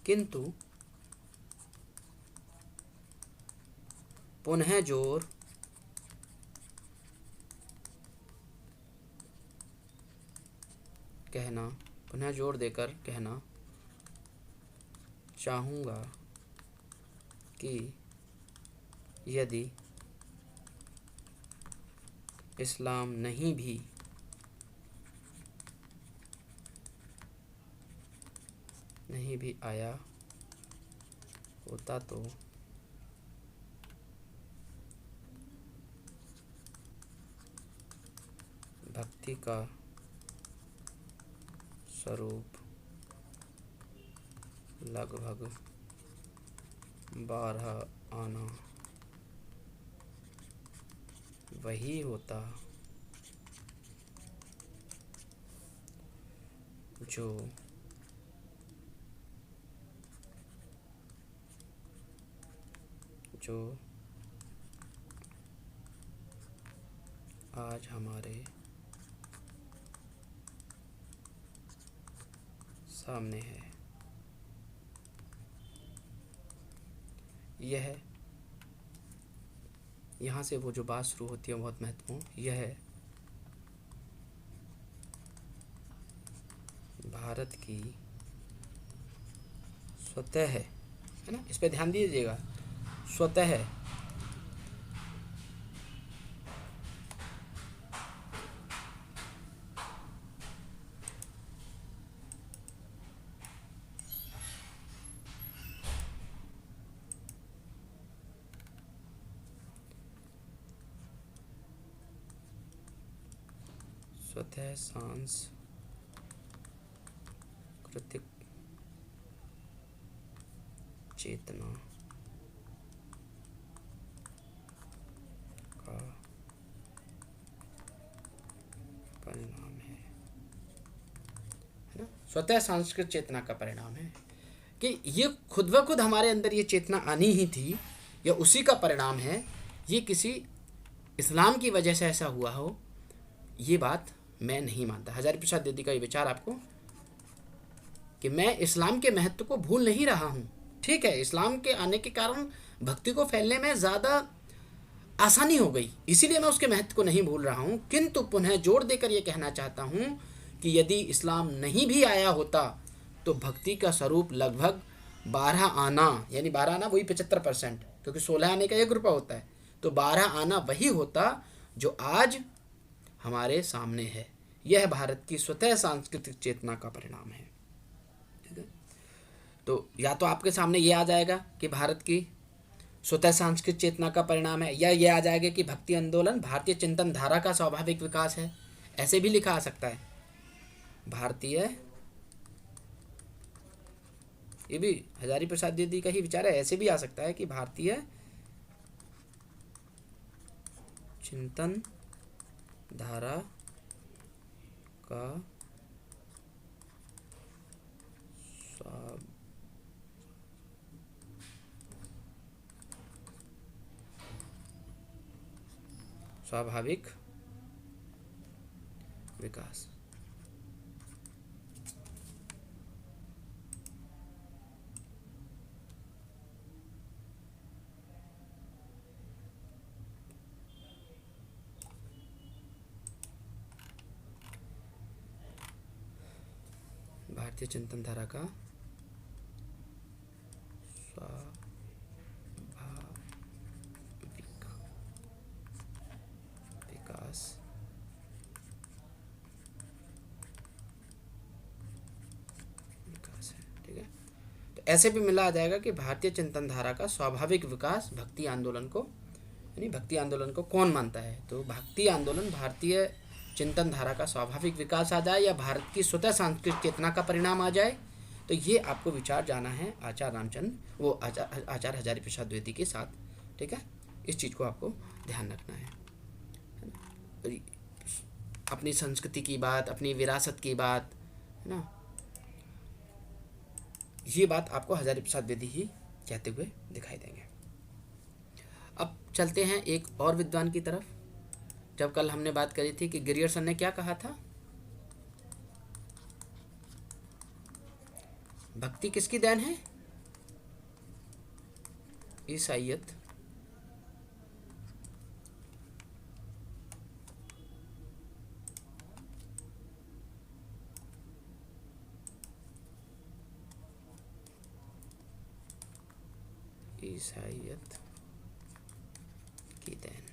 किंतु पुनः जोर कहना, पुनः जोर देकर कहना चाहूँगा कि यदि इस्लाम नहीं भी आया होता तो भक्ति का स्वरूप लगभग 12 आना वही होता जो आज हमारे सामने है। यह यहाँ से वो जो बात शुरू होती है बहुत महत्वपूर्ण, यह है भारत की स्वतः है ना, इस पे ध्यान दीजिएगा, स्वतः स्वतः सांस्कृतिक चेतना का परिणाम है ना, स्वतः सांस्कृतिक चेतना का परिणाम है कि ये खुद ब खुद हमारे अंदर ये चेतना आनी ही थी या उसी का परिणाम है। ये किसी इस्लाम की वजह से ऐसा हुआ हो, ये बात मैं नहीं मानता। हजारी प्रसाद द्विवेदी का ये विचार आपको कि मैं इस्लाम के महत्व को भूल नहीं रहा हूँ। ठीक है, इस्लाम के आने के कारण भक्ति को फैलने में ज़्यादा आसानी हो गई, इसीलिए मैं उसके महत्व को नहीं भूल रहा हूँ, किंतु पुनः जोर देकर ये कहना चाहता हूँ कि यदि इस्लाम नहीं भी आया होता तो भक्ति का स्वरूप लगभग 12 आना, यानी 12 आना वही 75%, क्योंकि 16 आने का 1 रुपया होता है, तो 12 आना वही होता जो आज हमारे सामने है। यह भारत की स्वतः सांस्कृतिक चेतना का परिणाम है। ठीक है, तो या तो आपके सामने ये आ जाएगा कि भारत की स्वतः सांस्कृतिक चेतना का परिणाम है, या ये आ जाएगा कि भक्ति आंदोलन भारतीय चिंतन धारा का स्वाभाविक विकास है। ऐसे भी लिखा आ सकता है भारतीय, ये भी हजारी प्रसाद द्विवेदी का ही विचार है, ऐसे भी आ सकता है कि भारतीय चिंतन धारा का स्वाभाविक विकास। भारतीय चिंतन धारा का स्वाभाविक विकास। विकास है, ठीक है। तो ऐसे भी मिला आ जाएगा कि भारतीय चिंतन धारा का स्वाभाविक विकास भक्ति आंदोलन को, यानी भक्ति आंदोलन को कौन मानता है, तो भक्ति आंदोलन भारतीय चिंतन धारा का स्वाभाविक विकास आ जाए या भारत की स्वतः सांस्कृतिक चेतना का परिणाम आ जाए। तो ये आपको विचार जाना है आचार्य रामचंद्र, वो आचार्य हजारी प्रसाद द्विवेदी के साथ। ठीक है, इस चीज़ को आपको ध्यान रखना है। अपनी संस्कृति की बात, अपनी विरासत की बात, है ना, ये बात आपको हजारी प्रसाद द्विवेदी ही कहते हुए दिखाई देंगे। अब चलते हैं एक और विद्वान की तरफ। जब कल हमने बात करी थी कि ग्रियर्सन ने क्या कहा था, भक्ति किसकी देन है, ईसाइयत ईसाइयत की देन।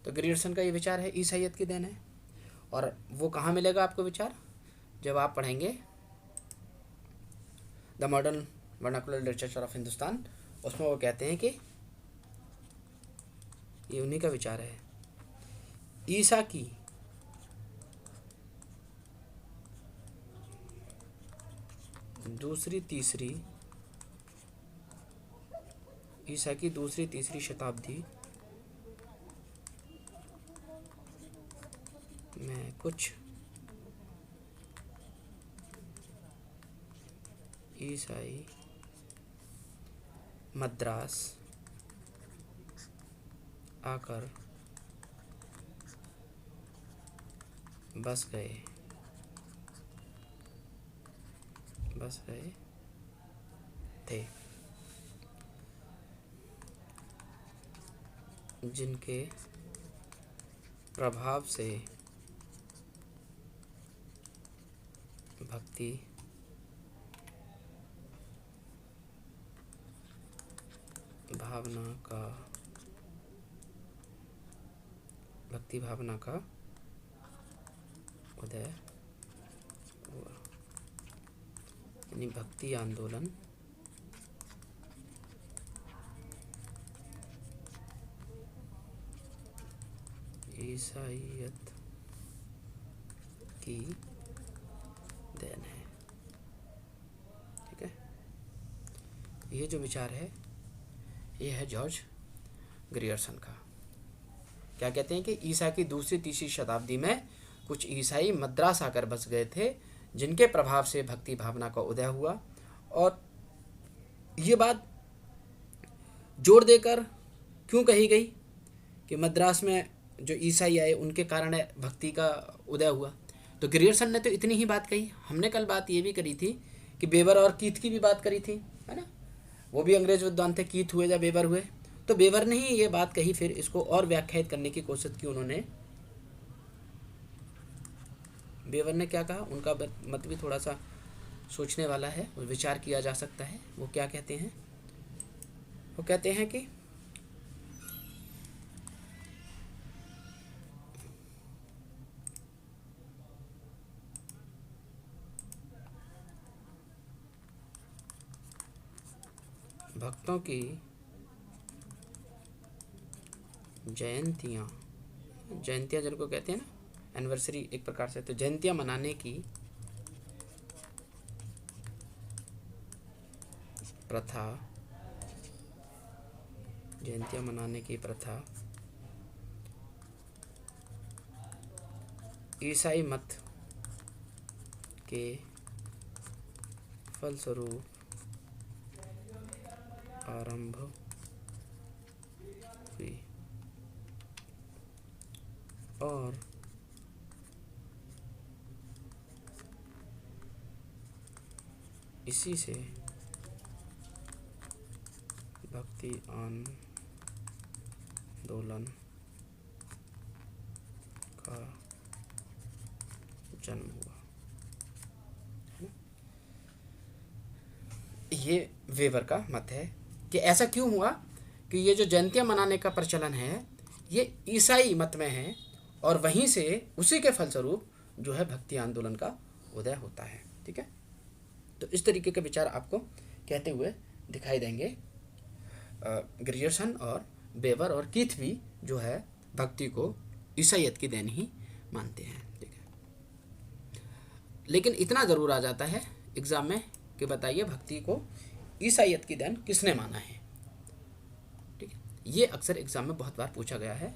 तो ग्रियर्सन का ये विचार है ईसाइयत की देन है। और वो कहाँ मिलेगा आपको विचार, जब आप पढ़ेंगे the modern vernacular literature of Hindustan, उसमें वो कहते हैं कि ये उन्हीं का विचार है, ईसा की दूसरी तीसरी शताब्दी में कुछ ईसाई मद्रास आकर बस गए थे, जिनके प्रभाव से भक्ति भावना का उदय हुआ, यानी भक्ति आंदोलन ईसाइयत की देन है। ठीक है, ये जो विचार है ये है जॉर्ज ग्रियर्सन का। क्या कहते हैं कि ईसा की दूसरी तीसरी शताब्दी में कुछ ईसाई मद्रास आकर बस गए थे, जिनके प्रभाव से भक्ति भावना का उदय हुआ। और ये बात जोर देकर क्यों कही गई कि मद्रास में जो ईसाई आए उनके कारण भक्ति का उदय हुआ? तो ग्रियर्सन ने तो इतनी ही बात कही। हमने कल बात ये भी करी थी कि बेवर और कीथ की भी बात करी थी, है ना। वो भी अंग्रेज विद्वान थे, कीथ हुए या बेवर हुए। तो बेवर ने ही ये बात कही, फिर इसको और व्याख्यायित करने की कोशिश की उन्होंने। बेवर ने क्या कहा, उनका मत भी थोड़ा सा सोचने वाला है और विचार किया जा सकता है। वो क्या कहते हैं? वो कहते हैं कि भक्तों की जयंतियाँ जिनको कहते हैं ना, एनिवर्सरी एक प्रकार से, तो जयंतियाँ मनाने की प्रथा ईसाई मत के फलस्वरूप आरंभ हुई और इसी से भक्ति आंदोलन का जन्म हुआ। ये वेबर का मत है कि ऐसा क्यों हुआ कि ये जो जयंतियाँ मनाने का प्रचलन है ये ईसाई मत में है, और वहीं से उसी के फलस्वरूप जो है भक्ति आंदोलन का उदय होता है। ठीक है, तो इस तरीके के विचार आपको कहते हुए दिखाई देंगे। ग्रियर्सन और बेवर और कीथ भी जो है भक्ति को ईसाइयत की देन ही मानते हैं। ठीक है, लेकिन इतना ज़रूर आ जाता है एग्ज़ाम में कि बताइए भक्ति को ईसाइयत की देन किसने माना है। ठीक है, ये अक्सर एग्ज़ाम में बहुत बार पूछा गया है,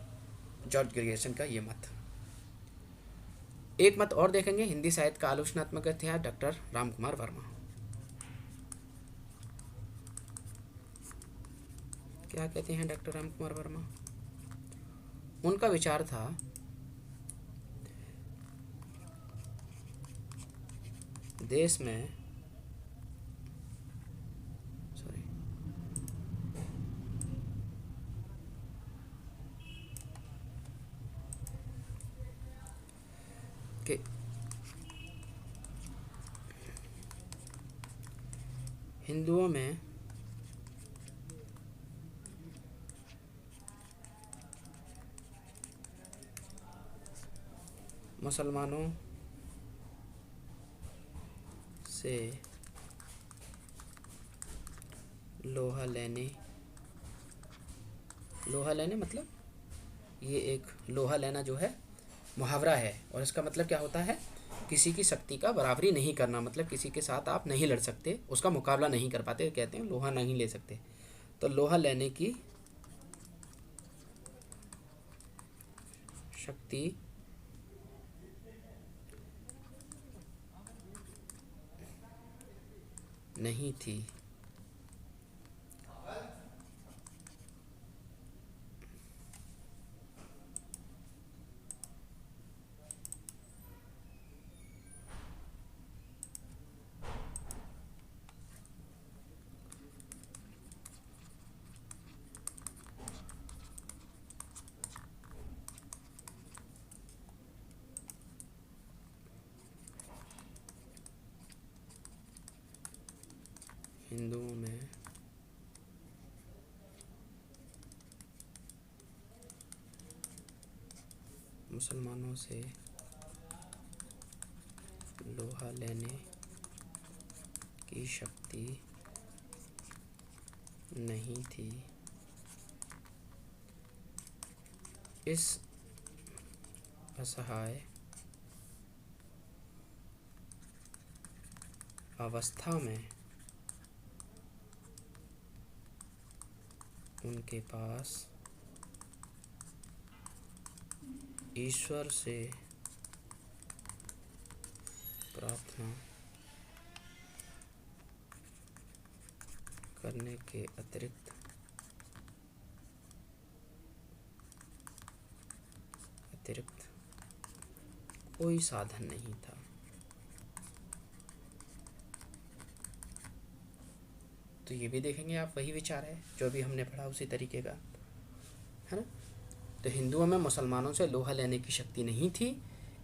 जॉर्ज ग्रियर्सन का ये मत। एक मत और देखेंगे, हिंदी साहित्य का आलोचनात्मक इतिहास, डॉक्टर रामकुमार वर्मा। क्या कहते हैं डॉक्टर रामकुमार वर्मा? उनका विचार था देश में कि हिंदुओं में मुसलमानों से लोहा लेने मतलब ये एक लोहा लेना जो है मुहावरा है, और इसका मतलब क्या होता है, किसी की शक्ति का बराबरी नहीं करना, मतलब किसी के साथ आप नहीं लड़ सकते, उसका मुकाबला नहीं कर पाते, कहते हैं लोहा नहीं ले सकते। तो लोहा लेने की शक्ति नहीं थी। हिंदुओं में मुसलमानों से लोहा लेने की शक्ति नहीं थी। इस असहाय अवस्था में उनके पास ईश्वर से प्रार्थना करने के अतिरिक्त कोई साधन नहीं था। तो ये भी देखेंगे आप, वही विचार है जो भी हमने पढ़ा उसी तरीके का, है ना। तो हिंदुओं में मुसलमानों से लोहा लेने की शक्ति नहीं थी।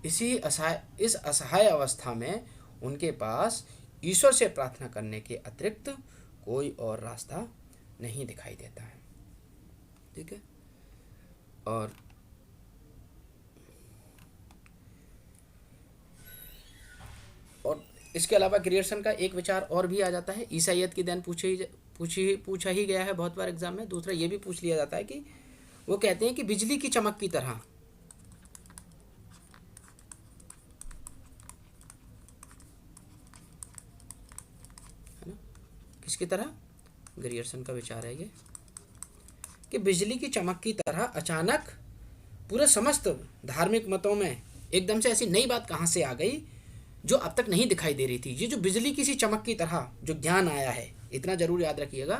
इस असहाय अवस्था में उनके पास ईश्वर से प्रार्थना करने के अतिरिक्त कोई और रास्ता नहीं दिखाई देता है। ठीक है। और इसके अलावा ग्रियर्सन का एक विचार और भी आ जाता है। ईसाइयत की देन पूछा ही गया है बहुत बार एग्जाम में। दूसरा ये भी पूछ लिया जाता है कि वो कहते हैं कि बिजली की चमक की तरह, है ना, किसकी तरह, ग्रियर्सन का विचार है ये कि बिजली की चमक की तरह अचानक पूरे समस्त धार्मिक मतों में एकदम से ऐसी नई बात कहाँ से आ गई जो अब तक नहीं दिखाई दे रही थी। ये जो बिजली की सी चमक की तरह जो ज्ञान आया है, इतना जरूर याद रखिएगा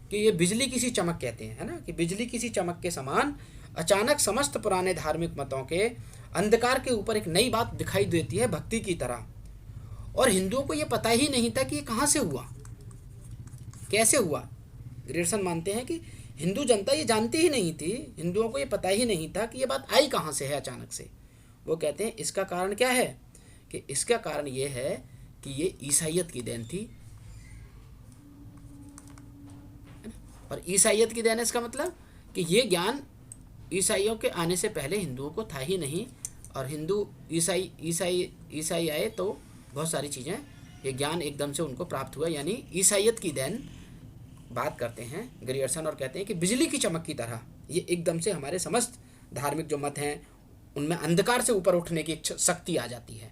कि ये बिजली की सी चमक कहते हैं, है ना, कि बिजली की सी चमक के समान अचानक समस्त पुराने धार्मिक मतों के अंधकार के ऊपर एक नई बात दिखाई देती है भक्ति की तरह। और हिंदुओं को ये पता ही नहीं था कि ये कहाँ से हुआ, कैसे हुआ। ग्रियर्सन मानते हैं कि हिंदू जनता ये जानती ही नहीं थी, हिंदुओं को ये पता ही नहीं था कि ये बात आई कहाँ से है अचानक से। वो कहते हैं इसका कारण क्या है, कि इसका कारण ये है कि ये ईसाइयत की देन थी। और ईसाइयत की देन है इसका मतलब कि ये ज्ञान ईसाइयों के आने से पहले हिंदुओं को था ही नहीं, और हिंदू ईसाई आए तो बहुत सारी चीज़ें, ये ज्ञान एकदम से उनको प्राप्त हुआ। यानी ईसाइयत की देन बात करते हैं ग्रियर्सन और कहते हैं कि बिजली की चमक की तरह ये एकदम से हमारे समस्त धार्मिक जो मत हैं उनमें अंधकार से ऊपर उठने की शक्ति आ जाती है।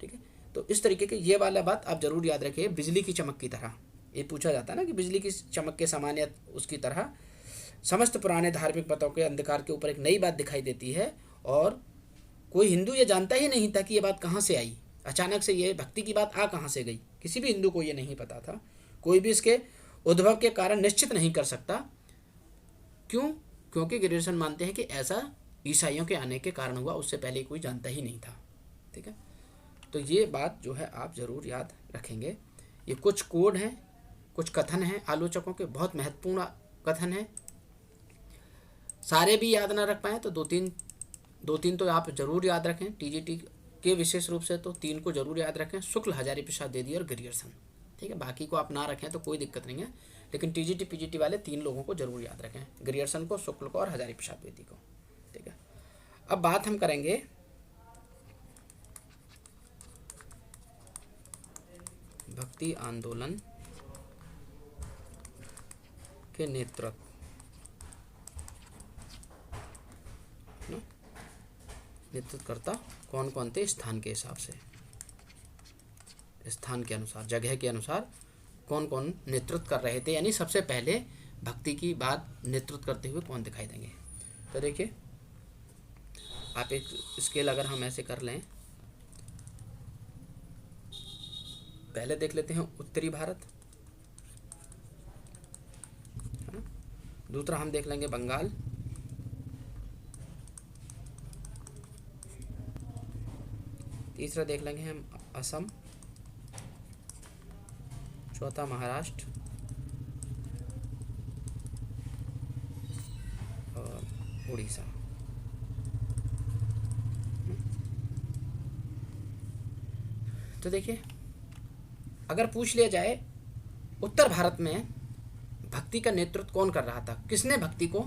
ठीक है। तो इस तरीके के ये वाला बात आप जरूर याद रखिए, बिजली की चमक की तरह। ये पूछा जाता है ना कि बिजली की चमक के समान या उसकी तरह समस्त पुराने धार्मिक मतों के अंधकार के ऊपर एक नई बात दिखाई देती है। और कोई हिंदू ये जानता ही नहीं था कि ये बात कहाँ से आई, अचानक से ये भक्ति की बात आ कहाँ से गई। किसी भी हिंदू को ये नहीं पता था, कोई भी इसके उद्भव के कारण निश्चित नहीं कर सकता। क्यों? क्योंकि ग्रियर्सन मानते हैं कि ऐसा ईसाइयों के आने के कारण हुआ, उससे पहले कोई जानता ही नहीं था। ठीक है। तो ये बात जो है आप ज़रूर याद रखेंगे। ये कुछ कोड हैं, कुछ कथन हैं आलोचकों के, बहुत महत्वपूर्ण कथन हैं। सारे भी याद ना रख पाएँ तो दो तीन तो आप ज़रूर याद रखें। टीजीटी के विशेष रूप से तो 3 को ज़रूर याद रखें, शुक्ल, हजारी प्रसाद द्विवेदी और ग्रियर्सन। ठीक है। बाकी को आप ना रखें तो कोई दिक्कत नहीं है, लेकिन टीजीटी पीजीटी वाले 3 लोगों को जरूर याद रखें, ग्रियर्सन को, शुक्ल को और हजारी प्रसाद द्विवेदी को। ठीक है। अब बात हम करेंगे भक्ति आंदोलन के नेतृत्व, नेतृत्वकर्ता कौन कौन थे स्थान के हिसाब से, स्थान के अनुसार, जगह के अनुसार कौन कौन नेतृत्व कर रहे थे। यानी सबसे पहले भक्ति की बात नेतृत्व करते हुए कौन दिखाई देंगे। तो देखिए आप एक स्केल अगर हम ऐसे कर लें, पहले देख लेते हैं उत्तरी भारत, है ना। दूसरा हम देख लेंगे बंगाल, तीसरा देख लेंगे हम असम, चौथा महाराष्ट्र और उड़ीसा। तो देखिए अगर पूछ लिया जाए उत्तर भारत में भक्ति का नेतृत्व कौन कर रहा था, किसने भक्ति को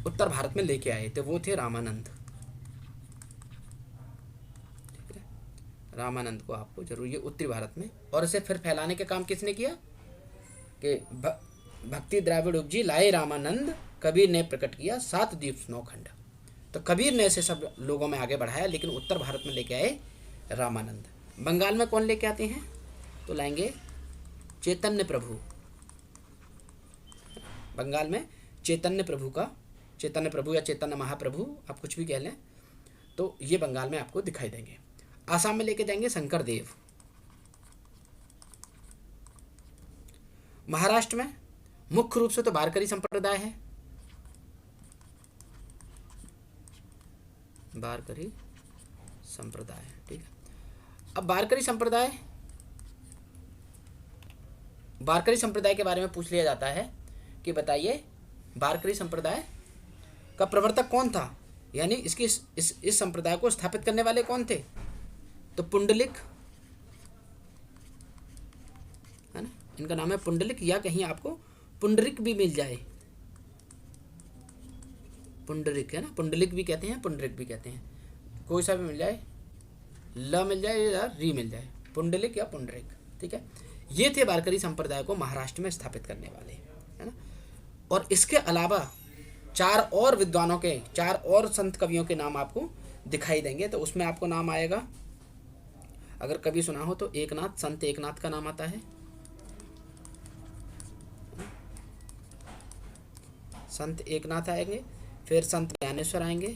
उत्तर भारत में लेके आए थे, वो थे रामानंद। रामानंद को आपको जरूर, ये उत्तरी भारत में। और इसे फिर फैलाने का काम किसने किया कि भक्ति द्राविड़ उपजी लाए रामानंद, कबीर ने प्रकट किया 7 द्वीप 9 खंड। तो कबीर ने इसे सब लोगों में आगे बढ़ाया, लेकिन उत्तर भारत में लेके आए रामानंद। बंगाल में कौन लेके आते हैं, तो लाएंगे चैतन्य प्रभु। बंगाल में चैतन्य प्रभु या चैतन्य महाप्रभु, आप कुछ भी कह लें, तो ये बंगाल में आपको दिखाई देंगे। आसाम में लेके जाएंगे शंकर देव। महाराष्ट्र में मुख्य रूप से तो वारकरी संप्रदाय है, वारकरी संप्रदाय, ठीक है। अब वारकरी संप्रदाय के बारे में पूछ लिया जाता है कि बताइए वारकरी संप्रदाय का प्रवर्तक कौन था, यानी इसकी इस संप्रदाय को स्थापित करने वाले कौन थे। तो पुंडलिक, है ना, इनका नाम है पुंडलिक, या कहीं आपको पुंडरिक भी मिल जाए, पुंडरिक है ना, पुंडलिक भी कहते हैं, पुंडरिक भी कहते हैं, कोई सा भी मिल जाए, ल मिल जाए या री मिल जाए, पुंडलिक या पुंडरिक, ठीक है। ये थे वारकरी संप्रदाय को महाराष्ट्र में स्थापित करने वाले, है ना। और इसके अलावा 4 और विद्वानों के, 4 और संत कवियों के नाम आपको दिखाई देंगे। तो उसमें आपको नाम आएगा, अगर कभी सुना हो तो एकनाथ, संत एकनाथ का नाम आता है, संत एकनाथ आएंगे। फिर संत ज्ञानेश्वर आएंगे,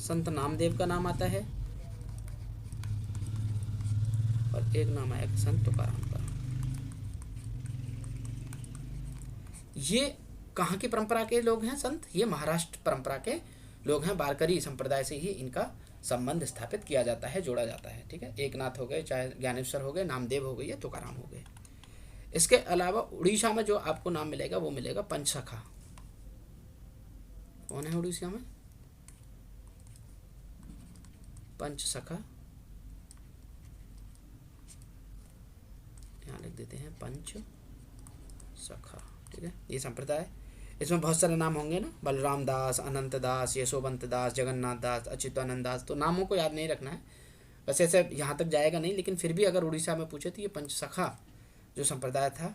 संत नामदेव का नाम आता है, और एक नाम आएगा संत तुकाराम का। ये कहाँ की परंपरा के लोग हैं संत? ये महाराष्ट्र परंपरा के लोग हैं। वारकरी संप्रदाय से ही इनका संबंध स्थापित किया जाता है, जोड़ा जाता है, ठीक है। एकनाथ हो गए, चाहे ज्ञानेश्वर हो गए, नामदेव हो गए या तुकाराम हो गए। इसके अलावा उड़ीसा में जो आपको नाम मिलेगा वो मिलेगा पंचसखा। कौन है उड़ीसा में? पंचसखा, यहाँ लिख देते हैं पंचसखा, ठीक है। ये संप्रदाय, इसमें बहुत सारे नाम होंगे ना, बलराम दास, अनंत दास, यशोवंत दास, जगन्नाथ दास, अच्युतानंद दास। तो नामों को याद नहीं रखना है, वैसे ऐसे यहाँ तक जाएगा नहीं, लेकिन फिर भी अगर उड़ीसा में पूछे तो ये पंचसखा जो संप्रदाय था,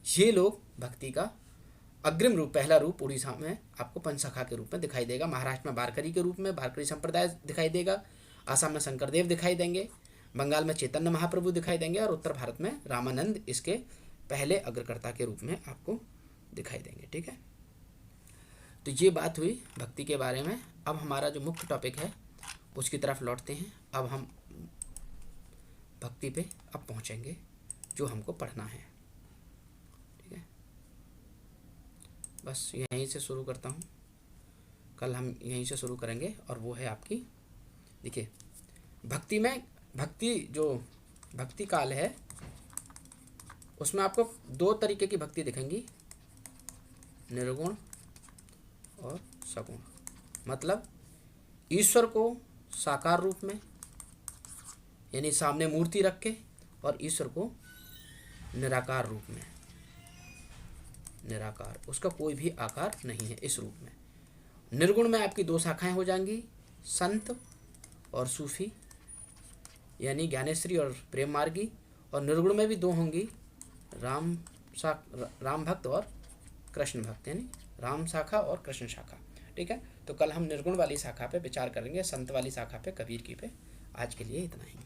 ये लोग भक्ति का अग्रिम रूप, पहला रूप उड़ीसा में आपको पंचसखा के रूप में दिखाई देगा। महाराष्ट्र में वारकरी के रूप में वारकरी संप्रदाय दिखाई देगा, आसाम में शंकरदेव दिखाई देंगे, बंगाल में चैतन्य महाप्रभु दिखाई देंगे, और उत्तर भारत में रामानंद इसके पहले अग्रकर्ता के रूप में आपको दिखाई देंगे, ठीक है। तो ये बात हुई भक्ति के बारे में। अब हमारा जो मुख्य टॉपिक है उसकी तरफ लौटते हैं। अब हम भक्ति पे अब पहुँचेंगे जो हमको पढ़ना है, ठीक है। बस यहीं से शुरू करता हूँ, कल हम यहीं से शुरू करेंगे, और वो है आपकी, देखिए भक्ति में, जो भक्ति काल है उसमें आपको 2 तरीके की भक्ति दिखेंगी, निर्गुण और सगुण। मतलब ईश्वर को साकार रूप में, यानी सामने मूर्ति रख के, और ईश्वर को निराकार रूप में, निराकार, उसका कोई भी आकार नहीं है इस रूप में। निर्गुण में आपकी 2 शाखाएं हो जाएंगी, संत और सूफी, यानी ज्ञानेश्वरी और प्रेम मार्गी। और निर्गुण में भी 2 होंगी, राम भक्त और कृष्ण भक्त, यानी राम शाखा और कृष्ण शाखा, ठीक है। तो कल हम निर्गुण वाली शाखा पे विचार करेंगे, संत वाली शाखा पे, कबीर की पे। आज के लिए इतना ही।